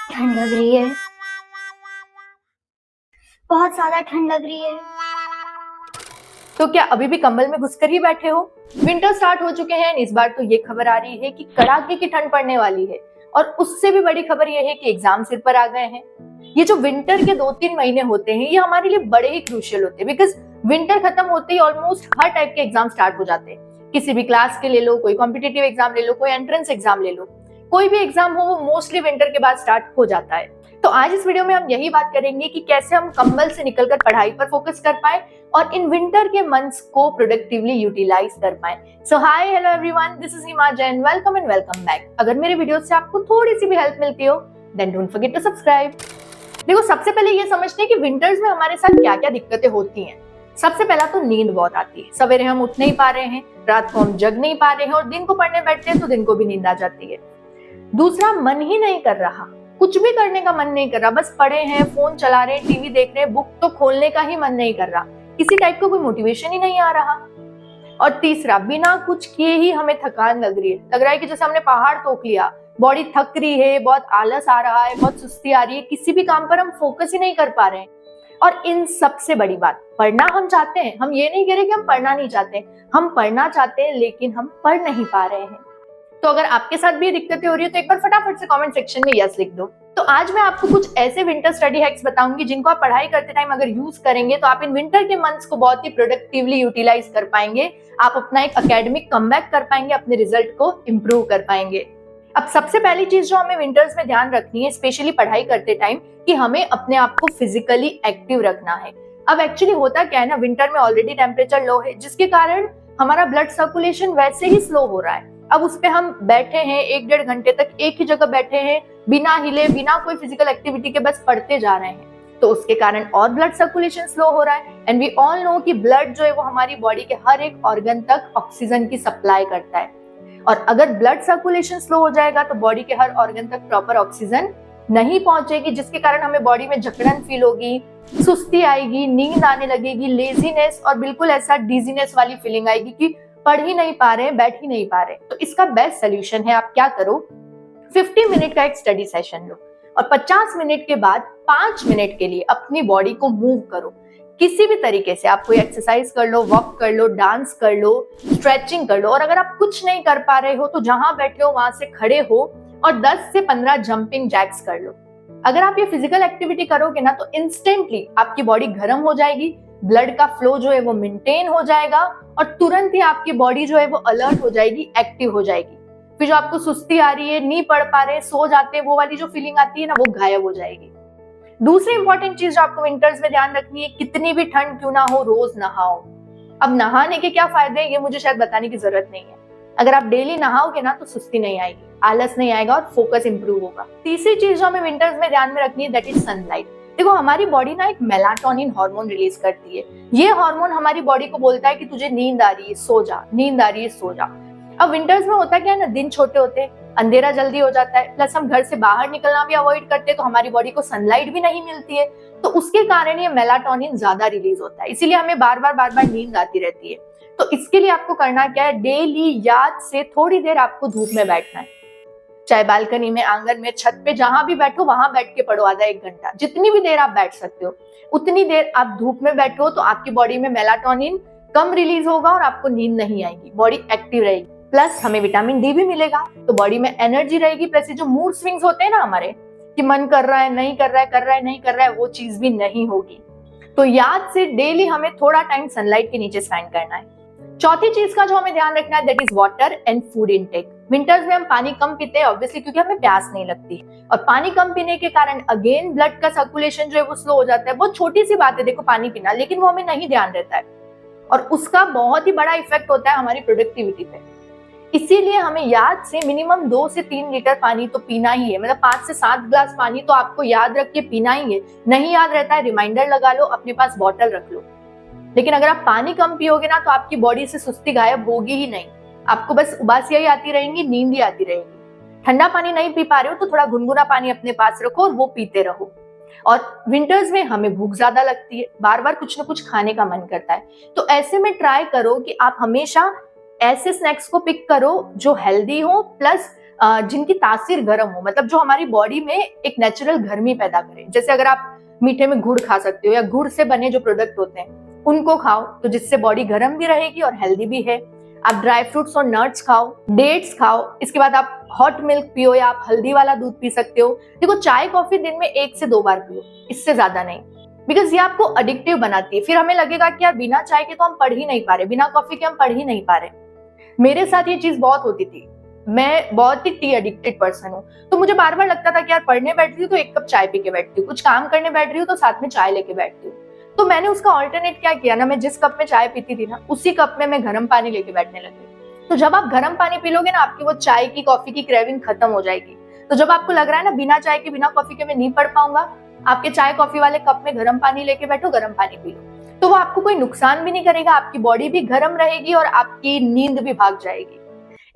ठंड लग रही है, बहुत ज्यादा ठंड लग रही है। तो क्या अभी भी कंबल में घुसकर ही बैठे हो? विंटर स्टार्ट हो चुके हैं। इस बार तो ये खबर आ रही है कि कड़ाके की ठंड पड़ने वाली है और उससे भी बड़ी खबर ये है कि एग्जाम सिर पर आ गए हैं। ये जो विंटर के 2-3 महीने होते हैं ये हमारे लिए बड़े ही क्रूशियल होते हैं, बिकॉज विंटर खत्म होते ही ऑलमोस्ट हर टाइप के एग्जाम स्टार्ट हो जाते हैं। किसी भी क्लास के ले लो, कोई कॉम्पिटिटिव एग्जाम ले लो, कोई एंट्रेंस एग्जाम ले लो, कोई भी एग्जाम हो वो मोस्टली विंटर के बाद स्टार्ट हो जाता है। तो आज इस वीडियो में हम यही बात करेंगे कि कैसे हम कंबल से निकलकर पढ़ाई पर फोकस कर पाए और इन विंटर के मंथ्स को प्रोडक्टिवली यूटिलाइज कर पाए। So hi, hello everyone, this is Hima Jain. Welcome and welcome back. अगर मेरे वीडियो से आपको थोड़ी सी भी हेल्प मिलती हो then don't forget to subscribe. देखो, सबसे पहले ये समझते हैं कि विंटर्स में हमारे साथ क्या क्या दिक्कतें होती हैं। सबसे पहला तो नींद बहुत आती है। सवेरे हम उठ नहीं पा रहे हैं, रात को हम जग नहीं पा रहे हैं और दिन को पढ़ने बैठते हैं तो दिन को भी नींद आ जाती है। दूसरा, मन ही नहीं कर रहा, कुछ भी करने का मन नहीं कर रहा, बस पड़े हैं, फोन चला रहे हैं, टीवी देख रहे हैं, बुक तो खोलने का ही मन नहीं कर रहा, किसी टाइप का कोई मोटिवेशन ही नहीं आ रहा। और तीसरा, बिना कुछ किए ही हमें थकान लग रही है, लग रहा है कि जैसे हमने पहाड़ तोड़ लिया, बॉडी थक रही है, बहुत आलस आ रहा है, बहुत सुस्ती आ रही है, किसी भी काम पर हम फोकस ही नहीं कर पा रहे हैं। और इन सबसे बड़ी बात, पढ़ना हम चाहते हैं, हम ये नहीं कह रहे कि हम पढ़ना नहीं चाहते, हम पढ़ना चाहते हैं लेकिन हम पढ़ नहीं पा रहे हैं। तो अगर आपके साथ भी दिक्कतें हो रही है तो एक बार फटाफट से कमेंट सेक्शन में यस लिख दो। तो आज मैं आपको कुछ ऐसे विंटर स्टडी हैक्स बताऊंगी जिनको आप पढ़ाई करते टाइम अगर यूज करेंगे तो आप इन विंटर के मंथ्स को बहुत ही प्रोडक्टिवली यूटिलाइज कर पाएंगे। आप अपना एक एकेडमिक कमबैक कर पाएंगे, अपने रिजल्ट को इंप्रूव कर पाएंगे। अब सबसे पहली चीज जो हमें विंटर्स में ध्यान रखनी है, स्पेशली पढ़ाई करते टाइम, कि हमें अपने आप को फिजिकली एक्टिव रखना है। अब एक्चुअली होता क्या है ना, विंटर में ऑलरेडी टेम्परेचर लो है जिसके कारण हमारा ब्लड सर्कुलेशन वैसे ही स्लो हो रहा है। अब उस पे हम बैठे हैं 1-1.5 घंटे तक एक ही जगह बैठे हैं, बिना हिले, बिना कोई फिजिकल एक्टिविटी के बस पढ़ते जा रहे हैं, तो उसके कारण और ब्लड सर्कुलेशन स्लो हो रहा है। एंड वी ऑल नो कि ब्लड जो है वो हमारी बॉडी के हर एक ऑर्गन तक ऑक्सीजन की सप्लाई करता है, और अगर ब्लड सर्कुलेशन स्लो हो जाएगा तो बॉडी के हर ऑर्गन तक प्रॉपर ऑक्सीजन नहीं पहुंचेगी, जिसके कारण हमें बॉडी में जकड़न फील होगी, सुस्ती आएगी, नींद आने लगेगी, लेजीनेस और बिल्कुल ऐसा डिजीनेस वाली फीलिंग आएगी कि पढ़ ही नहीं पा रहे, बैठ ही नहीं पा रहे। तो इसका बेस्ट सोल्यूशन है, आप क्या करो, 50 मिनट का एक स्टडी सेशन लो और 50 मिनट के बाद 5 मिनट के लिए अपनी बॉडी को मूव करो। किसी भी तरीके से आप कोई एक्सरसाइज कर लो, वॉक कर लो, डांस कर लो, स्ट्रेचिंग कर लो, और अगर आप कुछ नहीं कर पा रहे हो तो जहां बैठे हो वहां से खड़े हो और 10 से 15 जंपिंग जैक्स कर लो। अगर आप ये फिजिकल एक्टिविटी करोगे ना तो इंस्टेंटली आपकी बॉडी गर्म हो जाएगी, ब्लड का फ्लो जो है वो मेंटेन हो जाएगा और तुरंत ही आपकी बॉडी जो है वो अलर्ट हो जाएगी, एक्टिव हो जाएगी। फिर जो आपको सुस्ती आ रही है, नहीं पढ़ पा रहे, सो जाते, वो वाली जो फीलिंग आती है ना, वो गायब हो जाएगी। दूसरी इंपॉर्टेंट चीज जो आपको विंटर्स में ध्यान रखनी है, कितनी भी ठंड क्यों ना हो, रोज नहाओ। अब नहाने के क्या फायदे हैं ये मुझे शायद बताने की जरूरत नहीं है। अगर आप डेली नहाओगे ना तो सुस्ती नहीं आएगी, आलस नहीं आएगा और फोकस इंप्रूव होगा। तीसरी चीज जो हमें विंटर्स में ध्यान में रखनी है, दैट इज सनलाइट। देखो, हमारी बॉडी ना एक मेलाटोनिन हार्मोन रिलीज करती है। ये हार्मोन हमारी बॉडी को बोलता है कि तुझे नींद आ रही है, सो जा, नींद आ रही है, सो जा। अब विंटर्स में होता क्या है ना, दिन छोटे होते हैं, अंधेरा जल्दी हो जाता है, प्लस हम घर से बाहर निकलना भी अवॉइड करते हैं, तो हमारी बॉडी को सनलाइट भी नहीं मिलती है, तो उसके कारण ये मेलाटोनिन ज्यादा रिलीज होता है, इसीलिए हमें बार बार नींद आती रहती है। तो इसके लिए आपको करना क्या है, डेली याद से थोड़ी देर आपको धूप में बैठना है, चाहे बालकनी में, आंगन में, छत पे, जहां भी बैठो वहां बैठ के पढ़ो, आधा 1 घंटा, जितनी भी देर आप बैठ सकते हो उतनी देर आप धूप में बैठो, तो आपकी बॉडी में मेलाटोनिन कम रिलीज होगा और आपको नींद नहीं आएगी, बॉडी एक्टिव रहेगी, प्लस हमें विटामिन डी भी मिलेगा, तो बॉडी में एनर्जी रहेगी। प्लस ये जो मूड स्विंग्स होते हैं ना हमारे, कि मन कर रहा है, नहीं कर रहा है, कर रहा है, नहीं कर रहा है, वो चीज भी नहीं होगी। तो याद से डेली हमें थोड़ा टाइम सनलाइट के नीचे स्पेंड करना है। चौथी चीज का जो हमें ध्यान रखना है, that is water and food intake. Winters में हम पानी कम पीते हैं ऑब्वियसली, क्योंकि हमें प्यास नहीं लगती, और पानी कम पीने के कारण अगेन ब्लड का सर्कुलेशन जो है वो स्लो हो जाता है। बहुत छोटी सी बात है देखो, पानी पीना, लेकिन वो हमें नहीं ध्यान रहता है और उसका बहुत ही बड़ा इफेक्ट होता है हमारी प्रोडक्टिविटी पे। इसीलिए हमें याद से मिनिमम 2 से 3 लीटर पानी तो पीना ही है, मतलब 5 से 7 ग्लास पानी तो आपको याद रख के पीना ही है। नहीं याद रहता है, रिमाइंडर लगा लो, अपने पास बॉटल रख लो। लेकिन अगर आप पानी कम पियोगे ना तो आपकी बॉडी से सुस्ती गायब होगी ही नहीं, आपको बस उबासियां ही आती रहेंगी, नींद ही आती रहेगी। ठंडा पानी नहीं पी पा रहे हो तो थोड़ा गुनगुना पानी अपने पास रखो और वो पीते रहो। और विंटर्स में हमें भूख ज्यादा लगती है, बार बार कुछ ना कुछ खाने का मन करता है, तो ऐसे में ट्राई करो कि आप हमेशा ऐसे स्नैक्स को पिक करो जो हेल्दी हो, प्लस जिनकी तासीर गर्म हो, मतलब जो हमारी बॉडी में एक नेचुरल गर्मी पैदा करे। जैसे अगर आप मीठे में गुड़ खा सकते हो या गुड़ से बने जो प्रोडक्ट होते हैं उनको खाओ, तो जिससे बॉडी गर्म भी रहेगी और हेल्दी भी है। आप ड्राई फ्रूट्स और नट्स खाओ, डेट्स खाओ। इसके बाद आप हॉट मिल्क पियो या आप हल्दी वाला दूध पी सकते हो। देखो, चाय कॉफी दिन में 1 से 2 बार पियो, इससे ज्यादा नहीं, बिकॉज ये आपको एडिक्टिव बनाती है। फिर हमें लगेगा कि यार बिना चाय के तो हम पढ़ ही नहीं पा रहे, बिना कॉफी के हम पढ़ ही नहीं पा रहे। मेरे साथ ये चीज बहुत होती थी। मैं बहुत ही टी एडिक्टेड पर्सन हूँ, तो मुझे बार बार लगता था कि यार पढ़ने बैठ रही हूँ तो 1 कप चाय पी के बैठती हूँ, कुछ काम करने बैठ रही हूँ तो साथ में चाय लेके बैठती हूँ। तो मैंने उसका ऑल्टरनेट क्या किया ना, मैं जिस कप में चाय पीती थी ना, उसी कप में मैं गर्म पानी लेके बैठने लगी। तो जब आप गर्म पानी पी लोगे ना, आपकी वो चाय की कॉफी की क्रेविंग खत्म हो जाएगी। तो जब आपको लग रहा है ना बिना चाय के बिना कॉफी के मैं नहीं पढ़ पाऊंगा, आपके चाय कॉफी वाले कप में गर्म पानी लेके बैठो, गर्म पानी पी लो, तो वो आपको कोई नुकसान भी नहीं करेगा, आपकी बॉडी भी गर्म रहेगी और आपकी नींद भी भाग जाएगी।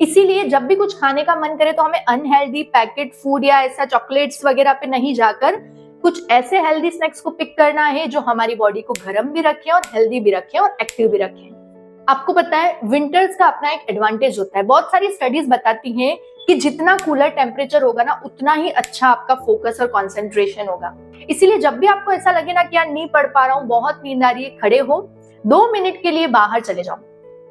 इसीलिए जब भी कुछ खाने का मन करे तो हमें अनहेल्दी पैकेट फूड या ऐसा चॉकलेट्स वगैरह पे नहीं जाकर कुछ ऐसे हेल्दी स्नैक्स को पिक करना है जो हमारी बॉडी को गर्म भी रखें और हेल्दी भी रखें और एक्टिव भी रखें। आपको पता है विंटर्स का अपना एक एडवांटेज होता है। बहुत सारी स्टडीज बताती हैं कि जितना कूलर टेम्परेचर होगा ना, उतना ही अच्छा आपका फोकस और कंसंट्रेशन होगा। इसीलिए जब भी आपको ऐसा लगे ना कि यार नहीं पढ़ पा रहा हूँ, बहुत नींद आ रही है, खड़े हो 2 मिनट के लिए बाहर चले जाओ,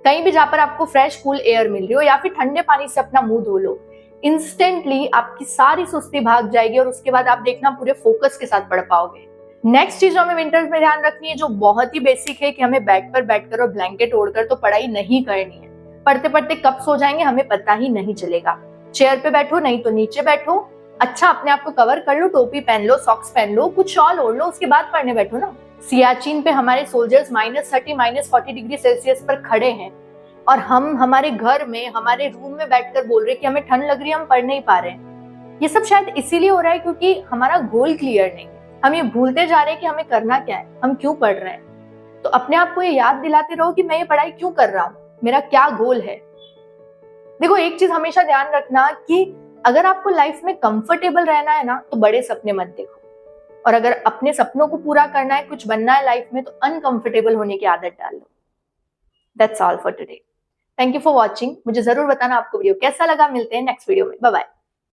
कहीं भी जहां पर आपको फ्रेश कूल एयर मिल रही हो, या फिर ठंडे पानी से अपना मुंह धो लो। इंस्टेंटली आपकी सारी सुस्ती भाग जाएगी और उसके बाद आप देखना पूरे फोकस के साथ पढ़ पाओगे। नेक्स्ट चीज जो हमें विंटर्स में ध्यान रखनी है, जो बहुत ही बेसिक है, कि हमें बेड पर बैठकर और ब्लैंकेट ओढ़कर तो पढ़ाई नहीं करनी है। पढ़ते पढ़ते कब सो जाएंगे हमें पता ही नहीं चलेगा। चेयर पे बैठो, नहीं तो नीचे बैठो, अच्छा अपने आप को कवर कर लो, टोपी पहन लो, सॉक्स पहन लो, कुछ शॉल ओढ़ लो, उसके बाद पढ़ने बैठो ना। सियाचिन पे हमारे सोल्जर्स -30 -40 डिग्री सेल्सियस पर खड़े हैं और हम हमारे घर में, हमारे रूम में बैठकर बोल रहे कि हमें ठंड लग रही है, हम पढ़ नहीं पा रहे हैं। ये सब शायद इसीलिए हो रहा है क्योंकि हमारा गोल क्लियर नहीं है। हम ये भूलते जा रहे हैं कि हमें करना क्या है, हम क्यों पढ़ रहे हैं। तो अपने आप को ये याद दिलाते रहो कि मैं ये पढ़ाई क्यों कर रहा हूँ, मेरा क्या गोल है। देखो, एक चीज हमेशा ध्यान रखना कि अगर आपको लाइफ में कंफर्टेबल रहना है ना, तो बड़े सपने मत देखो, और अगर अपने सपनों को पूरा करना है, कुछ बनना है लाइफ में, तो अनकंफर्टेबल होने की आदत डाल लो। That's all for today. Thank you for watching. मुझे जरूर बताना आपको वीडियो कैसा लगा। मिलते हैं नेक्स्ट वीडियो में। Bye bye.